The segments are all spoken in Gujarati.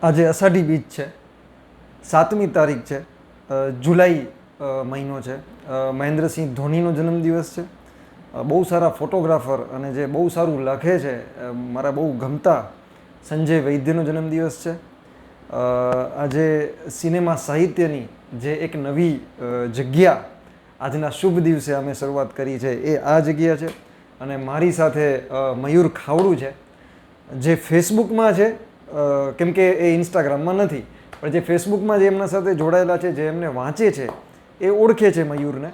આજે અષાઢી બીજ છે, 7મી તારીખ છે, જુલાઈ મહિનો છે, મહેન્દ્રસિંહ ધોનીનો જન્મદિવસ છે. બહુ સારા ફોટોગ્રાફર અને જે બહુ સારું લખે છે, મારા બહુ ગમતા સંજય વૈદ્યનો જન્મદિવસ છે. આજે સિનેમા સાહિત્યની જે એક નવી જગ્યા આજના શુભ દિવસે અમે શરૂઆત કરી છે એ આ જગ્યા છે. અને મારી સાથે મયુર ખાવડું છે, જે ફેસબુકમાં છે, કેમ કે એ ઇન્સ્ટાગ્રામમાં નથી, પણ જે ફેસબુકમાં જે એમના સાથે જોડાયેલા છે, જે એમને વાંચે છે એ ઓળખે છે મયુરને.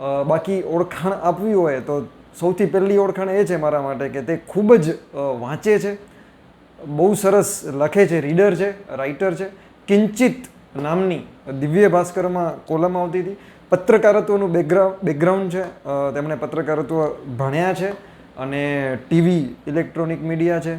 બાકી ઓળખાણ આપવી હોય તો સૌથી પહેલી ઓળખાણ એ છે મારા માટે કે તે ખૂબ જ વાંચે છે, બહુ સરસ લખે છે, રીડર છે, રાઇટર છે. કિંચિત નામની દિવ્ય ભાસ્કરમાં કોલમ આવતી હતી. પત્રકારત્વનું બેકગ્રાઉન્ડ છે, તેમણે પત્રકારત્વ ભણ્યા છે અને ટીવી, ઇલેક્ટ્રોનિક મીડિયા છે,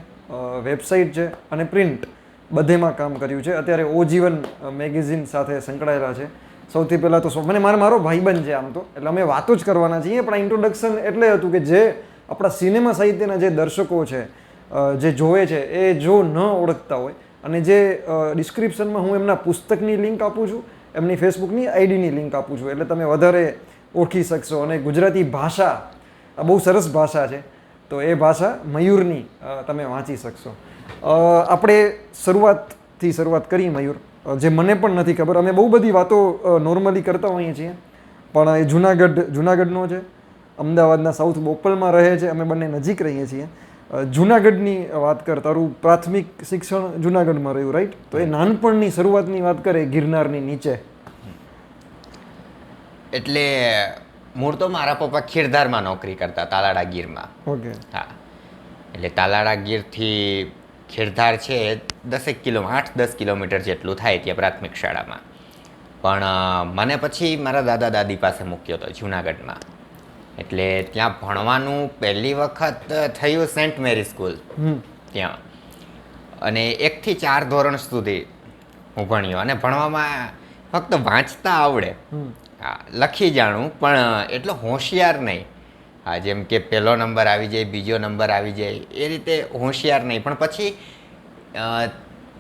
વેબસાઇટ છે અને પ્રિન્ટ બધેમાં કામ કર્યું છે. અત્યારે ઓજીવન મેગેઝિન સાથે સંકળાયેલા છે. સૌથી પહેલાં તો મને મારો ભાઈબંધ છે આમ તો, એટલે અમે વાતો જ કરવાના છીએ, પણ આ ઇન્ટ્રોડક્શન એટલે હતું કે જે આપણા સિનેમા સાહિત્યના જે દર્શકો છે, જે જોવે છે, એ જો ન ઓળખતા હોય, અને જે ડિસ્ક્રિપ્શનમાં હું એમના પુસ્તકની લિંક આપું છું, એમની ફેસબુકની આઈડીની લિંક આપું છું, એટલે તમે વધારે ઓળખી શકશો. અને ગુજરાતી ભાષા બહુ સરસ ભાષા છે, તો એ ભાષા મયુરની તમે વાંચી શકશો. આપણે શરૂઆત કરી મયુર, જે મને પણ નથી ખબર. અમે બહુ બધી વાતો નોર્મલી કરતા હોઈએ છીએ, પણ એ જુનાગઢનો છે, અમદાવાદના સાઉથ બોપલમાં રહે છે, અમે બંને નજીક રહીએ છીએ. જુનાગઢની વાત કર, તારું પ્રાથમિક શિક્ષણ જુનાગઢમાં રહ્યું, રાઈટ? તો એ નાનપણની શરૂઆતની વાત કરે ગિરનારની નીચે. એટલે મૂળ તો મારા પપ્પા ખીરધારમાં નોકરી કરતા, તાલાળા ગીરમાં. ઓકે. હા, એટલે તાલાળા ગીરથી ખીરધાર છે 8-10 કિલોમીટર જેટલું થાય ત્યાં પ્રાથમિક શાળામાં. પણ મને પછી મારા દાદા દાદી પાસે મૂક્યો હતો જુનાગઢમાં. એટલે ત્યાં ભણવાનું પહેલી વખત થયું સેન્ટ મેરી સ્કૂલ ત્યાં, અને 1 થી 4 ધોરણ સુધી હું ભણ્યો. અને ભણવામાં ફક્ત વાંચતા આવડે, હા, લખી જાણું, પણ એટલો હોશિયાર નહીં. હા, જેમ કે પહેલો નંબર આવી જાય, બીજો નંબર આવી જાય, એ રીતે હોશિયાર નહીં. પણ પછી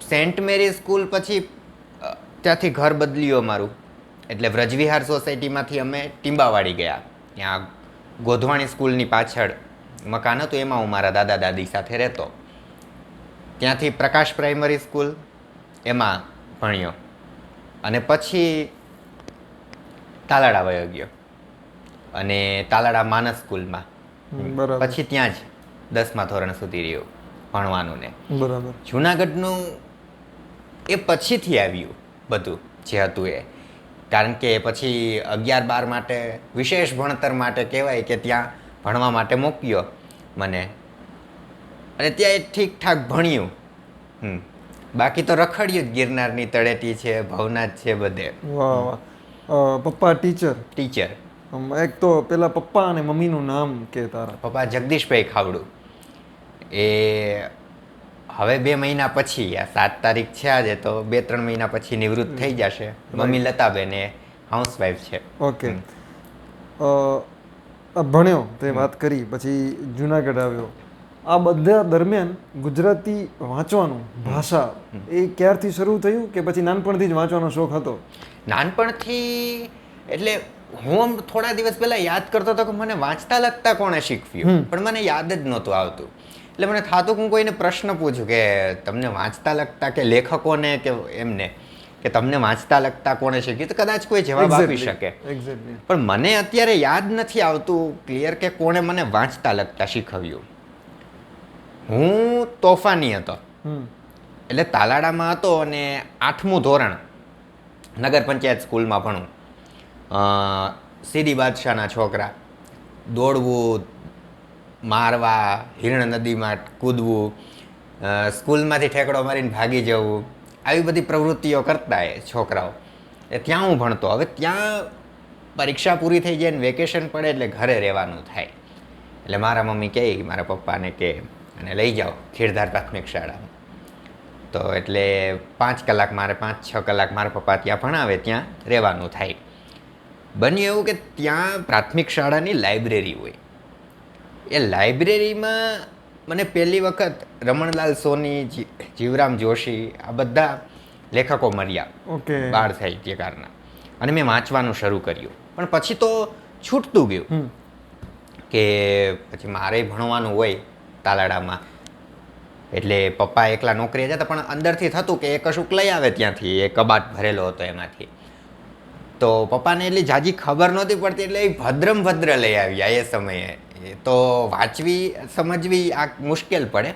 સેન્ટ મેરી સ્કૂલ પછી ત્યાંથી ઘર બદલ્યું અમારું, એટલે વ્રજવિહાર સોસાયટીમાંથી અમે ટીંબાવાડી ગયા. ત્યાં ગોધવાણી સ્કૂલની પાછળ મકાન હતું, એમાં હું મારા દાદા દાદી સાથે રહેતો. ત્યાંથી પ્રકાશ પ્રાઇમરી સ્કૂલ, એમાં ભણ્યો. અને પછી તાલાળા વયો ગયો, અને તાલાળા માનસ સ્કૂલમાં પછી ત્યાં જ 10મા ધોરણ સુધી રહ્યો ભણવાનું ને. બરાબર. જુનાગઢનું એ પછીથી આવ્યું બધું જે હતું એ, કારણ કે પછી 11-12 માટે વિશેષ ભણતર માટે કહેવાય કે ત્યાં ભણવા માટે મૂક્યો મને, અને ત્યાં એ ઠીકઠાક ભણ્યું. બાકી તો રખડ્યું જ, ગિરનારની તળેટી છે, ભવનાથ છે, બધે. વાહ વાહ. પપ્પા ટીચર? ટીચર. એક તો પેલા પપ્પા અને મમ્મીનું નામ કે તારા? પપ્પા જગદીશભાઈ ખાવડું. એ હવે 2 મહિના પછી, આ 7 તારીખ છે આજે, તો 2-3 મહિના પછી નિવૃત્ત થઈ જશે. મમ્મી લતાબેન એ હાઉસવાઈફ છે. ઓકે. ભણ્યો તે વાત કરી, પછી જુનાગઢ આવ્યો. આ બધા દરમિયાન ગુજરાતી વાંચવાનું, ભાષા, એ ક્યારથી શરૂ થયું, કે પછી નાનપણથી જ વાંચવાનો શોખ હતો? નાનપણથી, એટલે હું થોડા દિવસ પહેલા યાદ કરતો હતો કે મને વાંચતા લખતા કોણે શીખવ્યું, પણ મને યાદ જ નહોતું આવતું. એટલે મને થતું કે હું કોઈને પ્રશ્ન પૂછું કે તમને વાંચતા લખતા, કે લેખકોને, કે એમને, કે તમને વાંચતા લખતા કોણે શીખ્યું, તો કદાચ કોઈ જવાબ આપી શકે. પણ મને અત્યારે યાદ નથી આવતું ક્લિયર કે કોણે મને વાંચતા લખતા શીખવ્યું. હું તોફાની હતો, એટલે તાલાળામાં હતો, અને 8મું ધોરણ નગર પંચાયત સ્કૂલમાં ભણું. સીદી બાદશાહના છોકરા, દોડવું, મારવા, હિરણ નદીમાં કૂદવું, સ્કૂલમાંથી ઠેકડો મારીને ભાગી જવું, આવી બધી પ્રવૃત્તિઓ કરતા એ છોકરાઓ. એ ત્યાં હું ભણતો. હવે ત્યાં પરીક્ષા પૂરી થઈ જાય ને વેકેશન પડે એટલે ઘરે રહેવાનું થાય. એટલે મારા મમ્મી કહે, મારા પપ્પાને કહે, અને લઈ જાઓ ખીરધાર પ્રાથમિક શાળામાં. તો એટલે 5 કલાક મારે 5-6 કલાક મારા પપ્પા ત્યાં ભણાવે, ત્યાં રહેવાનું થાય. બન્યું એવું કે ત્યાં પ્રાથમિક શાળાની લાઇબ્રેરી હોય. એ લાઇબ્રેરીમાં મને પહેલી વખત રમણલાલ સોની, જીવરામ જોશી, આ બધા લેખકો મળ્યા ઓકે. બાળ સાહિત્યકારના, અને મેં વાંચવાનું શરૂ કર્યું. પણ પછી તો છૂટતું ગયું કે પછી મારે ભણવાનું હોય તાલાડામાં, એટલે પપ્પા એકલા નોકરીએ જતા, પણ અંદરથી થતું કે એ કશુંક લઈ આવે ત્યાંથી, એ કબાટ ભરેલો હતો એમાંથી. તો પપ્પાને એટલી જાજી ખબર નહોતી પડતી, એટલે એ ભદ્ર લઈ આવ્યા એ સમયે. તો વાંચવી સમજવી આ મુશ્કેલ પડે,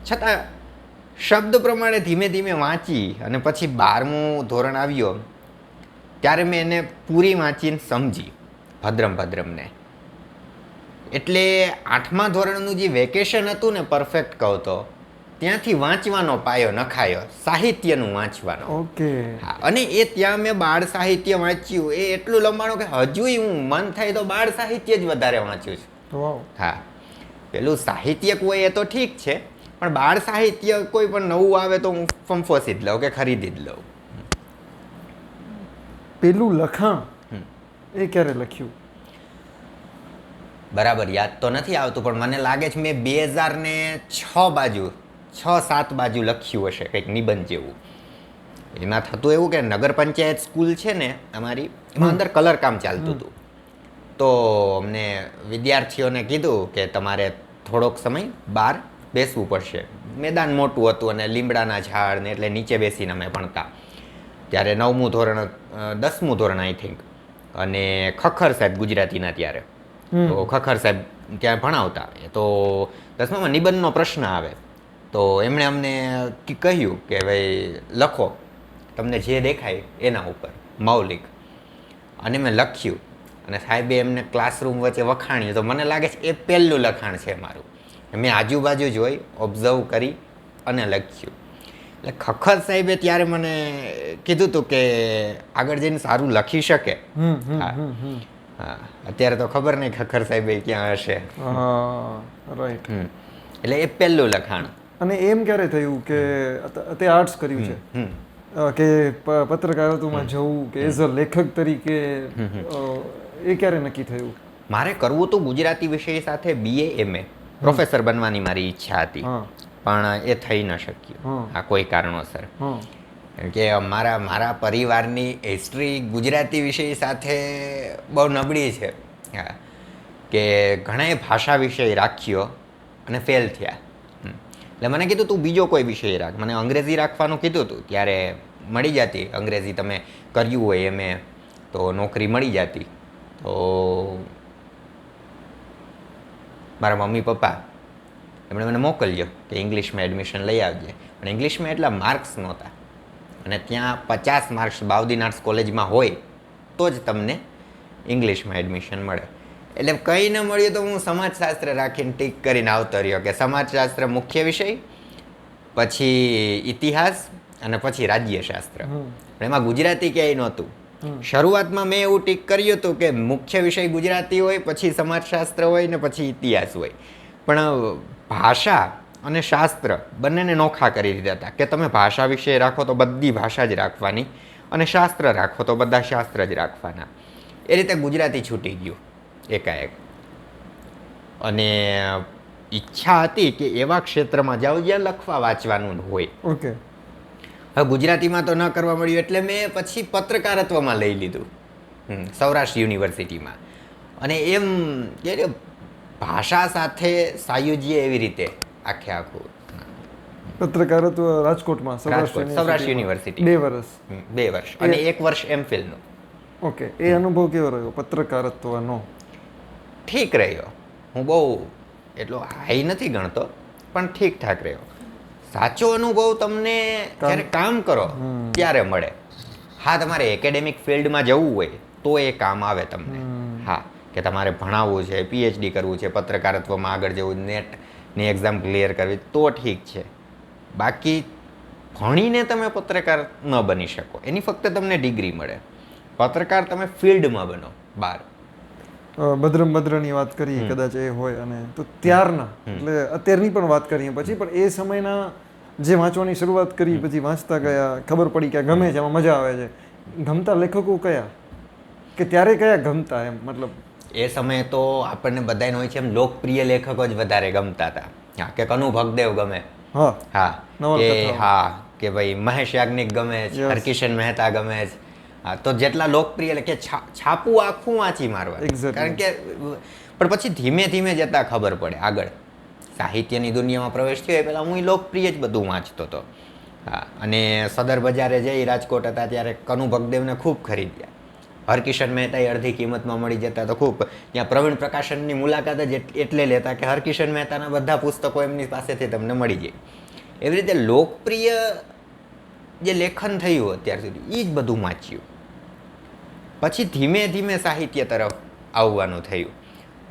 છતાં શબ્દ પ્રમાણે ધીમે ધીમે વાંચી અને પછી 12મું ધોરણ આવ્યો ત્યારે મેં એને પૂરી વાંચીને સમજી ભદ્રમને. એટલે 8મા ધોરણનું જે વેકેશન હતું ને, પરફેક્ટ કહું તો ત્યાંથી વાંચવાનો પાયો નખાયો, સાહિત્યનું વાંચવાનો. ઓકે. હા, અને એ ત્યાં મેં બાળ સાહિત્ય વાંચ્યું, એ એટલું લંબાણું કે હજુય હું મન થાય તો બાળ સાહિત્ય જ વધારે વાંચ્યું છું. હા, પેલું સાહિત્ય કોઈ એ તો ઠીક છે, પણ બાળ સાહિત્ય કોઈ પણ નવું આવે તો હું ફંફોસી જ લઉં કે ખરીદી જ લઉં. પેલું લખાણ એ ક્યારે લખ્યું? બરાબર યાદ તો નથી આવતું, પણ મને લાગે છે મેં 2006 બાજુ 6-7 બાજુ લખ્યું હશે, કંઈક નિબંધ જેવું. એમાં થતું એવું કે નગર પંચાયત સ્કૂલ છે ને અમારી, એમાં અંદર કલર કામ ચાલતું હતું. તો અમને વિદ્યાર્થીઓને કીધું કે તમારે થોડોક સમય બહાર બેસવું પડશે. મેદાન મોટું હતું અને લીમડાના ઝાડ ને, એટલે નીચે બેસીને અમે ભણતા. ત્યારે 9મું ધોરણ 10મું ધોરણ આઈ થિંક, અને ખખર સાહેબ ગુજરાતીના ત્યારે, તો ખખર સાહેબ ત્યાં ભણાવતા. તો 10મામાં નિબંધનો પ્રશ્ન આવે, તો એમણે અમને કહ્યું કે ભાઈ લખો તમને જે દેખાય એના ઉપર મૌલિક. અને મેં લખ્યું, અને સાહેબે એમને ક્લાસરૂમ વચ્ચે વખાણ્યું. તો મને લાગે છે એ પહેલું લખાણ છે મારું. મેં આજુબાજુ જોઈ, ઓબ્ઝર્વ કરી અને લખ્યું. એટલે ખખર સાહેબે ત્યારે મને કીધું હતું કે આગળ જઈને સારું લખી શકે. હા હા, અત્યારે તો ખબર નહીં ખખર સાહેબ ક્યાં હશે. રાઈટ. એટલે એ પહેલું લખાણ. અને એમ ક્યારે થયું કે તે આર્ટ્સ કર્યું છે કે પત્રકારત્વમાં જવું કે એઝ અ લેખક તરીકે, એ ક્યારે નક્કી થયું? મારે કરવું તો ગુજરાતી વિષય સાથે BA MA પ્રોફેસર બનવાની મારી ઈચ્છા હતી, પણ એ થઈ ન શક્યું આ કોઈ કારણોસર. કે મારા પરિવારની હિસ્ટ્રી ગુજરાતી વિષય સાથે બહુ નબળી છે. હા, કે ઘણાએ ભાષા વિષય રાખ્યો અને ફેલ થયા. એટલે મને કીધું તું બીજો કોઈ વિષય રાખ. મને અંગ્રેજી રાખવાનું કીધું હતું, ત્યારે મળી જતી અંગ્રેજી, તમે કર્યું હોય એમ તો નોકરી મળી જતી. તો મારા મમ્મી પપ્પા એમણે મને મોકલ્યો કે ઇંગ્લિશમાં એડમિશન લઈ આવજે, પણ ઇંગ્લિશમાં એટલા માર્ક્સ નહોતા, અને ત્યાં 50 માર્ક્સ બાઉદીન આર્ટ્સ કોલેજમાં હોય તો જ તમને ઇંગ્લિશમાં એડમિશન મળે. એટલે કંઈ ન મળ્યું તો હું સમાજશાસ્ત્ર રાખીને ટીક કરીને આવતો રહ્યો કે સમાજશાસ્ત્ર મુખ્ય વિષય, પછી ઇતિહાસ અને પછી રાજ્યશાસ્ત્ર. એમાં ગુજરાતી ક્યાંય નહોતું. શરૂઆતમાં મેં એવું ટીક કર્યું હતું કે મુખ્ય વિષય ગુજરાતી હોય, પછી સમાજશાસ્ત્ર હોય ને પછી ઇતિહાસ હોય. પણ ભાષા અને શાસ્ત્ર બંનેને નોખા કરી દીધા હતા કે તમે ભાષા વિષય રાખો તો બધી ભાષા જ રાખવાની, અને શાસ્ત્ર રાખો તો બધા શાસ્ત્ર જ રાખવાના. એ રીતે ગુજરાતી છૂટી ગયું એકાએક. અને ઈચ્છા હતી કે એવા ક્ષેત્રમાં જાઉં જ્યાં લખવા વાંચવાનું હોય. ઓકે. હવે ગુજરાતીમાં તો ન કરવા મળ્યું, એટલે મેં પછી પત્રકારત્વમાં લઈ લીધું સૌરાષ્ટ્ર યુનિવર્સિટીમાં. અને એમ કે ભાષા સાથે સાયુજ્ય એવી રીતે આખું. પત્રકારત્વ રાજકોટમાં સૌરાષ્ટ્ર યુનિવર્સિટી 2 વર્ષ. 2 વર્ષ અને 1 વર્ષ MPhilનું. ઓકે. એ અનુભવ કેવો રહ્યો પત્રકારત્વનો? ઠીક રહ્યો. હું બહુ એટલો હાઈ નથી ગણતો, પણ ઠીકઠાક રહ્યો. સાચો અનુભવ તમને જ્યારે કામ કરો ત્યારે મળે. હા, તમારે એકેડેમિક ફિલ્ડમાં જવું હોય તો એ કામ આવે તમને. હા, કે તમારે ભણાવવું છે, PhD કરવું છે, પત્રકારત્વમાં આગળ જવું, નેટની એક્ઝામ ક્લિયર કરવી, તો ઠીક છે. બાકી ભણીને તમે પત્રકાર ન બની શકો, એની ફક્ત તમને ડિગ્રી મળે. પત્રકાર તમે ફિલ્ડમાં બનો બહાર. ભદ્રની વાત કરીએ, કદાચ એ હોય. અને તો ત્યારના, એટલે અત્યારની પણ વાત કરીએ પછી, પણ એ સમયના જે વાંચવાની શરૂઆત કરી, પછી વાંચતા ગયા, ખબર પડી કે ગમે છે, એમાં મજા આવે છે. ગમતા લેખકો કયા, કે ત્યારે કયા ગમતા? એમ મતલબ એ સમયે તો આપણને બધાને હોય છે એમ લોકપ્રિય લેખકો જ વધારે ગમતા હતા. હા કે કનુ ભગદેવ ગમે, હા હા કે નવલકથાઓ. હા કે ભાઈ મહેશ યાજ્ઞિક ગમે છે, Yes. હરકિશન મહેતા ગમે છે. હા તો જેટલા લોકપ્રિય એટલે કે છાપું આખું વાંચી મારવા. Exactly. કારણ કે પણ પછી ધીમે ધીમે જતા ખબર પડે આગળ સાહિત્યની દુનિયામાં પ્રવેશ થયો એ પહેલાં હું લોકપ્રિય જ બધું વાંચતો હતો. હા અને સદર બજારે જઈ રાજકોટ હતા ત્યારે કનુ ભગદેવને ખૂબ ખરીદ્યા. હરકિશન મહેતા એ અડધી કિંમતમાં મળી જતા તો ખૂબ. ત્યાં પ્રવીણ પ્રકાશનની મુલાકાત જ એટલે લેતા કે હરકિશન મહેતાના બધા પુસ્તકો એમની પાસેથી તમને મળી જાય. એવી રીતે લોકપ્રિય જે લેખન થયું અત્યાર સુધી એ જ બધું વાંચ્યું. પછી ધીમે ધીમે સાહિત્ય તરફ આવવાનું થયું.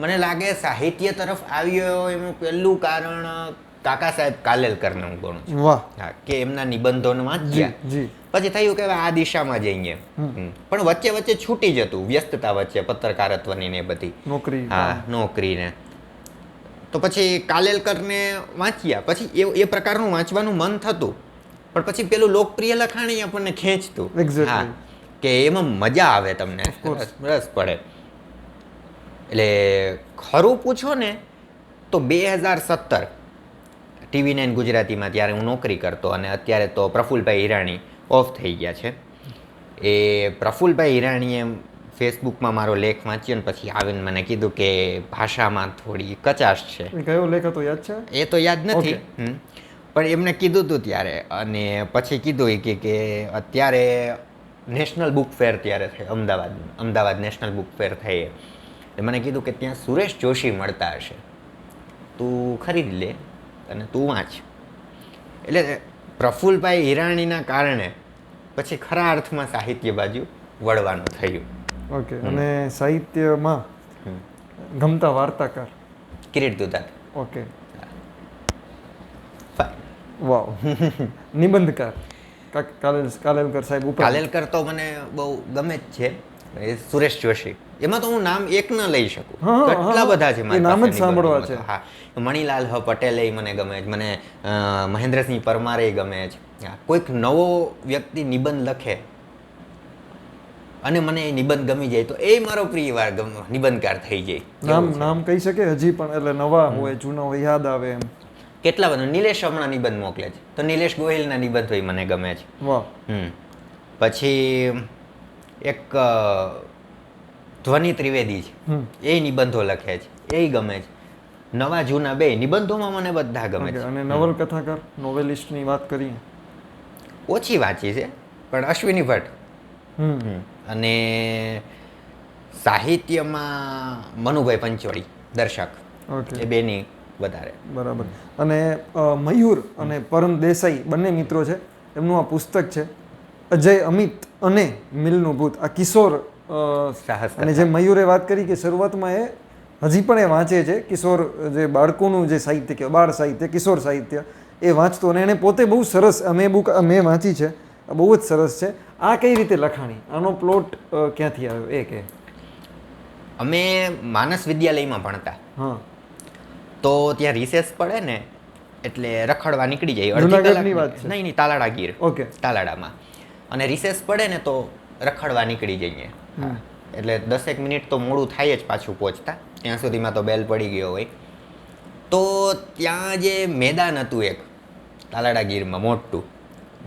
મને લાગે સાહિત્ય તરફ આવ્યો એનું પહેલું કારણ કાકા સાહેબ કાલેલકરને હું ગણું છું. વાહ. હા કે એમના નિબંધોને જી વાંચ્યા જી. પછી થયું કે હવે આ દિશામાં જઈએ. પણ વચ્ચે વચ્ચે છૂટી જતું વ્યસ્તતા વચ્ચે પત્રકારત્વની ને બધી નોકરી. હા નોકરીને. તો પછી કાલેલકરને વાંચ્યા પછી એ પ્રકારનું વાંચવાનું મન થતું પણ પછી પેલું લોકપ્રિય લખાણ આપણને ખેંચતું. Exactly. હા કે એમાં મજા આવે તમને રસ પડે. એટલે ખરું પૂછો ને તો 2017 TV9 ગુજરાતીમાં ત્યારે હું નોકરી કરતો અને અત્યારે તો પ્રફુલભાઈ હિરાણી ઓફ થઈ ગયા છે. એ પ્રફુલભાઈ હિરાણીએ ફેસબુકમાં મારો લેખ વાંચ્યો ને પછી આવીને મને કીધું કે ભાષામાં થોડી કચાશ છે. એ કયો લેખ હતો યાદ છે? એ તો યાદ નથી. Okay. પણ એમને કીધું હતું ત્યારે અને પછી કીધું કે અત્યારે નેશનલ બુક ફેર ત્યારે થઈ અમદાવાદ નેશનલ બુક ફેર થઈ એટલે મને કીધું કે ત્યાં સુરેશ જોશી મળતા હશે, તું ખરીદ લે અને તું વાંચ. એટલે પ્રફુલભાઈ હિરાણીના કારણે પછી ખરા અર્થમાં સાહિત્ય બાજુ વળવાનું થયું. ઓકે. અને સાહિત્યમાં ગમતા વાર્તાકાર? કિરીટ દુધાત. ઓકે. વાવ. નિબંધકાર? કાલેલકર સાહેબ ઉપર? કાલેલકર તો મને બહુ ગમે જ છે. એ સુરેશ જોશી એમાં તો હું નામ એક ન લઈ શકું, કેટલા બધા છે મારી નામ જ પાસે સાંભળવા છે. હા મણિલાલ હ પટેલે મને ગમે છે, મને મહેન્દ્રસિંહ પરમારે ગમે છે. કોઈક નવો વ્યક્તિ નિબંધ લખે અને મને એ નિબંધ ગમી જાય તો એ મારો પ્રિય નિબંધકાર થઈ જાય. નામ કહી શકે હજી પણ? એટલે નવા હોય જૂના હોય યાદ આવે એમ? કેટલા બધા. નિલેશ હમણાં નિબંધ મોકલે છે તો નિલેશ ગોહિલના નિબંધ હોય મને ગમે છે. વાહ. પછી એક ધ્વનિ ત્રિવેદી છે, એ નિબંધો લખે છે, એ ગમે છે. નવા જૂના બે નિબંધોમાં મને બધા ગમે છે. અને નવલકથાકાર નોવેલિસ્ટની વાત કરીએ? ઓછી વાંચી છે પણ અશ્વિની ભટ્ટ. અને સાહિત્યમાં મનુભાઈ પંચોળી દર્શક. ઓકે. એ બેની વધારે. બરાબર. અને મયુર અને પરમ દેસાઈ બંને મિત્રો છે. એમનું આ પુસ્તક છે અજય અમિત અને મિલનું ભૂત. આ કિશોર અને જે મયુરે વાત કરી કે શરૂઆતમાં એ હજી પણ એ વાંચે છે કિશોર, જે બાળકોનું જે સાહિત્ય કહેવાય બાળ સાહિત્ય કિશોર સાહિત્ય એ વાંચતો અને એને પોતે બહુ સરસ મેં વાંચી છે, બહુ જ સરસ છે. આ કઈ રીતે લખાણી? આનો પ્લોટ ક્યાંથી આવ્યો એ કે? અમે માનસ વિદ્યાલયમાં ભણતા. હા. તો ત્યાં રિસેસ પડે ને એટલે રખડવા નીકળી જાય. જૂનાગઢની વાત છે? નહીં તાલાડા ગીર. ઓકે. તાલાડામાં. અને રિસેસ પડે ને તો રખડવા નીકળી જઈએ. એટલે 10 મિનિટ તો મોડું થાય જ પાછું પહોંચતા, ત્યાં સુધીમાં તો બેલ પડી ગયો હોય. તો ત્યાં જે મેદાન હતું એક તાલાડા ગીરમાં મોટું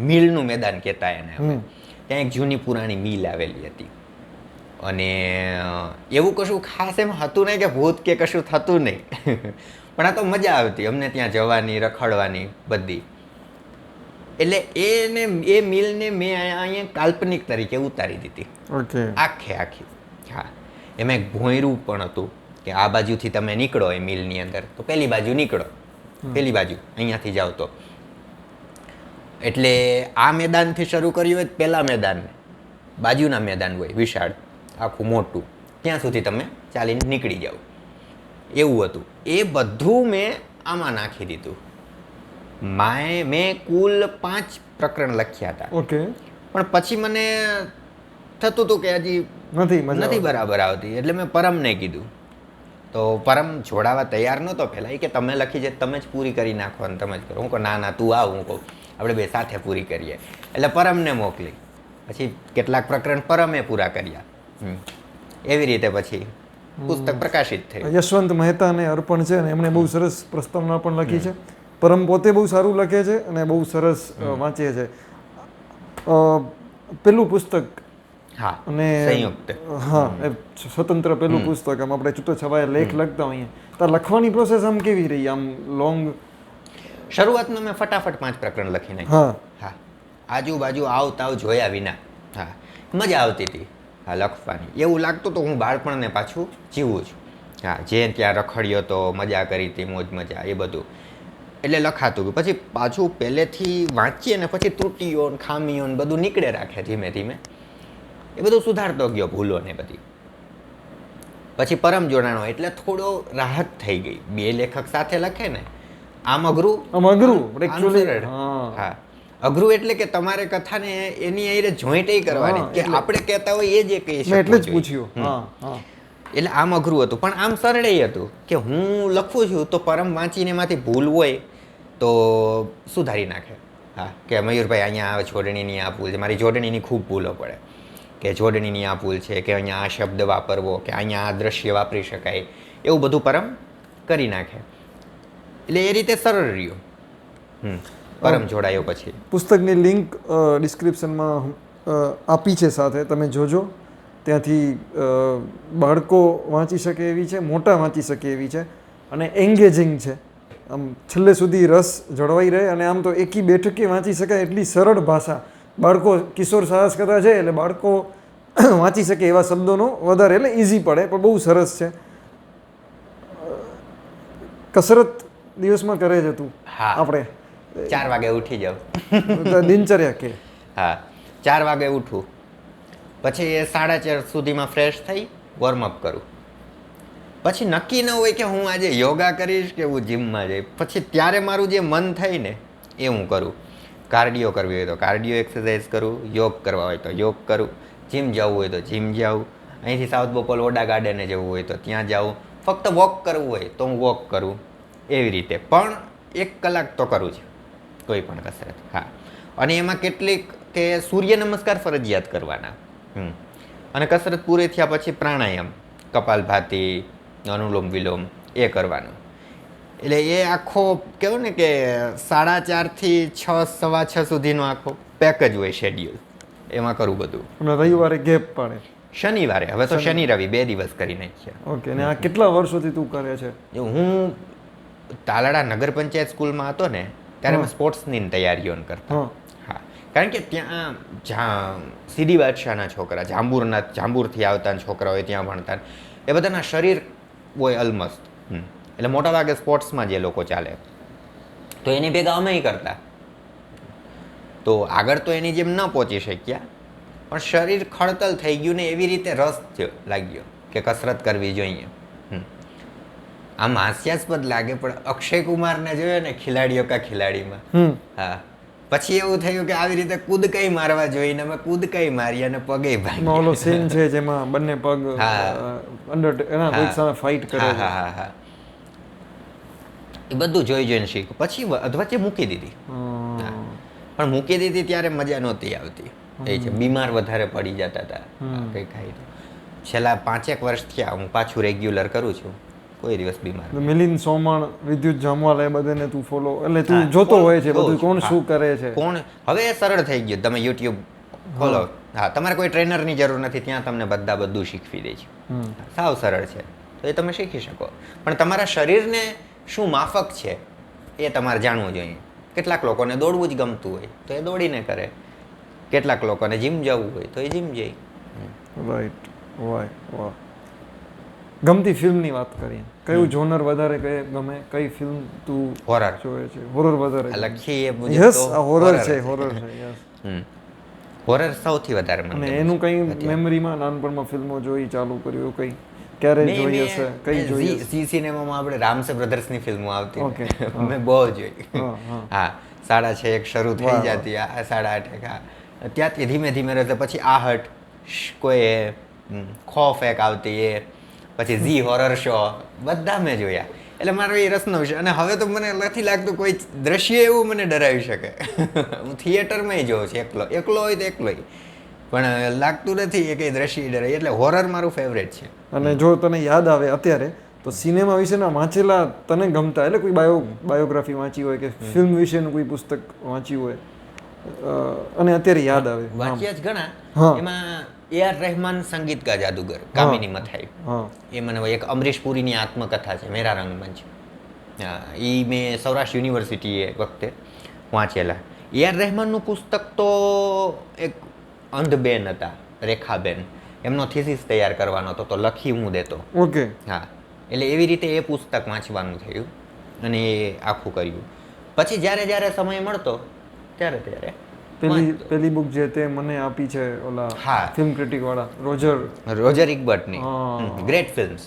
મિલનું મેદાન કહેતા એને, ત્યાં એક જૂની પુરાણી મિલ આવેલી હતી. અને એવું કશું ખાસ એમ હતું નહીં કે ભૂત કે કશું થતું નહીં પણ આ તો મજા આવતી અમને ત્યાં જવાની, રખડવાની બધી. એટલે એ મિલને મેં અહીંયા કાલ્પનિક તરીકે ઉતારી દીધી. ઓકે. આખી. હા એમાં એક ભોંયરું પણ હતું કે આ બાજુથી તમે નીકળો એ મિલની અંદર તો પેલી બાજુ નીકળો, પેલી બાજુ અહીંયાથી જાઓ તો. એટલે આ મેદાનથી શરૂ કર્યું હોય પહેલા મેદાન, બાજુના મેદાન હોય વિશાળ આખું મોટું, ત્યાં સુધી તમે ચાલીને નીકળી જાઓ એવું હતું. એ બધું મેં આમાં નાખી દીધું. મેં કુલ 5 પ્રકરણ લખ્યા હતા. ઓકે. પણ પછી મને થતું હતું કે હજી નથી બરાબર આવતી, એટલે મેં પરમને કીધું. તો પરમ જોડાવા તૈયાર નહોતો પહેલાં, કે તમે લખી છે તમે જ પૂરી કરી નાખો અને તમે જ કરો. હું કહું ના તું આવ, હું કહું આપણે બે સાથે પૂરી કરીએ. એટલે પરમને મોકલી. પછી કેટલાક પ્રકરણ પરમે પૂરા કર્યા. એવી રીતે પછી પુસ્તક પ્રકાશિત થયું. યશવંત મહેતાને અર્પણ છે અને એમણે બહુ સરસ પ્રસ્તાવના પણ લખી છે. પરમ પોતે બહુ સારું લખે છે અને બહુ સરસ વાંચે છે. પેલું પુસ્તક હા અને સંયુક્ત. હા એ સ્વતંત્ર પેલું પુસ્તક આમ આપણે છૂટો છવાયા લેખ લખતા હોઈએ તો લખવાની પ્રોસેસ આમ કેવી રહી આમ લોંગ? શરૂઆતમાં મેં ફટાફટ 5 પ્રકરણ લખી નાખ્યા. હા હા આજુબાજુ આવતાવ જોયા વિના. હા મજા આવતી હતી હા લખવાની. એવું લાગતું તો હું બાળપણને પાછું જીવું છું. હા જે ત્યાં રખડ્યો તો મજા કરી હતી મોજ મજા એ બધું એટલે લખાતું ગયું. પછી પાછું પહેલેથી વાંચીએ ને પછી ત્રુટીઓ ને ખામીઓ ને બધું નીકળે રાખે ધીમે ધીમે. એ બધું સુધારતો ગયો ભૂલો ને બધી. પછી પરમ જોડાણો એટલે થોડો રાહત થઈ ગઈ. 2 લેખક સાથે લખે ને આમ અઘરું એકચ્યુઅલી સરળ. હા અઘરું એટલે કે તમારે કથાને એની આઈને જોઈન્ટ કરવાની કે આપણે કહેતા હોય એ જ કહી મેં એટલે જ શકવું પૂછ્યું. હા હા એટલે આમ અઘરું હતું પણ આમ સરળ હતું કે હું લખું છું તો પરમ વાંચીને એમાંથી ભૂલ હોય તો સુધારી નાખે. હા કે મયુરભાઈ અહીંયા આ જોડણીની આ ભૂલ છે. મારી જોડણીની ખૂબ ભૂલો પડે કે જોડણીની આ ભૂલ છે કે અહીંયા આ શબ્દ વાપરવો કે અહીંયા આ દ્રશ્ય વાપરી શકાય એવું બધું પરમ કરી નાખે. એટલે એ રીતે સરળ રહ્યું. પરમ જોડાયો પછી પુસ્તકની લિંક ડિસ્ક્રિપ્શનમાં આપી છે સાથે તમે જોજો. ત્યાંથી બાળકો વાંચી શકે એવી છે, મોટા વાંચી શકે એવી છે અને એન્ગેજિંગ છે. આમ છેલ્લે સુધી રસ જળવાઈ રહે અને આમ તો એકી બેઠકે વાંચી શકાય એટલી સરળ ભાષા. બાળકો કિશોર સાહસ કથા છે એટલે બાળકો વાંચી શકે એવા શબ્દોનો વધારે એટલે ઇઝી પડે પણ બહુ સરસ છે. કસરત દિવસમાં કરે છે તું? હા આપણે 4 વાગે ઉઠી જાવ. દિનચર્યા કે? હા 4 વાગે ઉઠું પછી 4:30 સુધીમાં ફ્રેશ થઈ વોર્મઅપ કરું. પછી નક્કી ન હોય કે હું આજે યોગા કરીશ કે હું જીમમાં જઈશ. પછી ત્યારે મારું જે મન થાય ને એ હું કરું. કાર્ડિયો કરવી હોય તો કાર્ડિયો એક્સરસાઇઝ કરું, યોગ કરવા હોય તો યોગ કરું, જીમ જવું હોય તો જીમ જાઉં, અહીંથી સાઉથ બોપલ ઓડા ગાર્ડને જવું હોય તો ત્યાં જાઉં, ફક્ત વોક કરવું હોય તો હું વોક કરું. એવી રીતે પણ 1 કલાક તો કરું છું કોઈ પણ કસરત. હા અને એમાં કેટલીક કે સૂર્ય નમસ્કાર ફરજિયાત કરવાના. અને કસરત પૂરી થયા પછી પ્રાણાયામ, કપાલભાતી, અનુલોમ વિલોમ એ કરવાનું. એટલે એ આખો કહેવું ને કે 4:30 થી 6, 6:15 સુધીનો આખો પેક જ હોય શેડ્યુલ. એમાં કરું બધું. અને રવિવારે ગેપ પડે? શનિવારે. હવે તો શનિ રવિ 2 દિવસ કરી નાખ્યા. ઓકે. ને આ કેટલા વર્ષોથી તું કરે છે? હું તાલાડા નગર પંચાયત સ્કૂલમાં હતો ને ત્યારે મેં સ્પોર્ટ્સની તૈયારીઓ કરતા. હા કારણ કે ત્યાં સીડી બાદશાહના છોકરા, જાંબુરથી આવતા છોકરા હોય ત્યાં ભણતા એ બધાના શરીર હોય અલમસ્ત. એટલે મોટા ભાગે સ્પોર્ટ્સમાં જે લોકો ચાલે તો એની ભેગા અમે કરતા. તો આગળ તો એની જેમ ન પહોંચી શક્યા પણ શરીર ખડતલ થઈ ગયું ને એવી રીતે રસ લાગ્યો કે કસરત કરવી જોઈએ. આમ હાસ્યાસ્પદ લાગે પણ અક્ષય કુમારને જોયો ને ખિલાડીઓ કા ખિલાડીમાં. હા પછી એવું થયું કે આવી રીતે કૂદકાઈ મારવા જોઈને અમે કૂદકાઈ મારી અને પગે ભાગી. ઓલો સીન છે જેમાં બંને પગ એના કોઈક સામે ફાઇટ કરે. હા એ બધું જોઈને શીખ. પછી અધવચ્ચે મૂકી દીધી. પણ મૂકી દીધી ત્યારે મજા નહોતી આવતી. એ છે બીમાર વધારે પડી જતા હતા કંઈ ખાઈ. છેલ્લા 5 વર્ષ થયા હું પાછું રેગ્યુલર કરું છું. કોઈ દિવસ બીમાર. મિલિંદ સોમણ, વિદ્યુત જામવાલ એ બધાને તું ફોલો એટલે તું જોતો હોય છે બધું કોણ શું કરે છે? કોણ હવે સરળ થઈ ગયું. તમે યુટ્યુબ ખોલો. હા તમારે કોઈ ટ્રેનરની જરૂર નથી. ત્યાં તમને બધું શીખવી દે છે. સાવ સરળ છે તો એ તમે શીખી શકો. પણ તમારા શરીરને શું માફક છે એ તમારે જાણવું જોઈએ. કેટલાક લોકોને દોડવું જ ગમતું હોય તો એ દોડીને કરે. કેટલાક લોકોને જીમ જવું હોય તો એ જીમ જાય. રાઈટ. વાહ. ગમતી ફિલ્મની વાત કરીએ. કયું જોનર વધારે ગમે? કઈ ફિલ્મ તું હોરર જોવે છે? હોરર વધારે લખી એ મુજબ યસ તો આ હોરર છે યસ. હોરર સૌથી વધારે મને. અને એનું કઈ મેમરીમાં નાનપણમાં ફિલ્મો જોઈ ચાલુ કર્યું કઈ ક્યારે જોઈ હશે? કઈ જોઈ? ઝી સિનેમામાં આપણે રામસે બ્રધર્સની ફિલ્મો આવતી. ઓકે. મેં બહુ જોઈ. હા 6:30 શરૂ થઈ જતી. 8:30 હા ત્યાંથી ધીમે ધીમે રહેશે. પછી આહટ કોઈ ખોફ એક આવતી એ પછી ઝી હોરર શો બધા મેં જોયા. એટલે મારો એ રસનો વિષય. અને હવે તો મને નથી લાગતું કોઈ દ્રશ્ય એવું મને ડરાવી શકે. હું થિયેટરમાં જોઉં છું એકલો હોય તો એકલો. પણ લાગતું નથી એ કંઈ દ્રશ્ય ડરે, એટલે હોરર મારું ફેવરેટ છે. અને જો તને યાદ આવે અત્યારે તો સિનેમા વિશેના વાંચેલા તને ગમતા એટલે કોઈ બાયોગ્રાફી વાંચી હોય કે ફિલ્મ વિશેનું કોઈ પુસ્તક વાંચ્યું હોય અને અત્યારે યાદ આવે. વાંચ્યા જ ઘણા. હા. એમાં A.R. રહેમાન સંગીત કા જાદુગર, કામિની મથાઈ, હા એ મને એક અમરીશ પુરીની આત્મકથા છે, મેરા રંગમંચ. એ મેં સૌરાષ્ટ્ર યુનિવર્સિટી એ વખતે વાંચેલા. A.R. રહેમાનનું પુસ્તક તો એક અંધબેન હતા, રેખાબેન, એમનો થીસીસ તૈયાર કરવાનો હતો, તો લખી હું દેતો. ઓકે. હા, એટલે એવી રીતે એ પુસ્તક વાંચવાનું થયું અને એ આખું કર્યું. પછી જ્યારે જ્યારે સમય મળતો ત્યારે પેલી બુક જે તે મને આપી છે ઓલા હા. ફિલ્મ ક્રિટિક વાળા રોજર ઇકબર્ટની હા. ગ્રેટ ફિલ્મ્સ,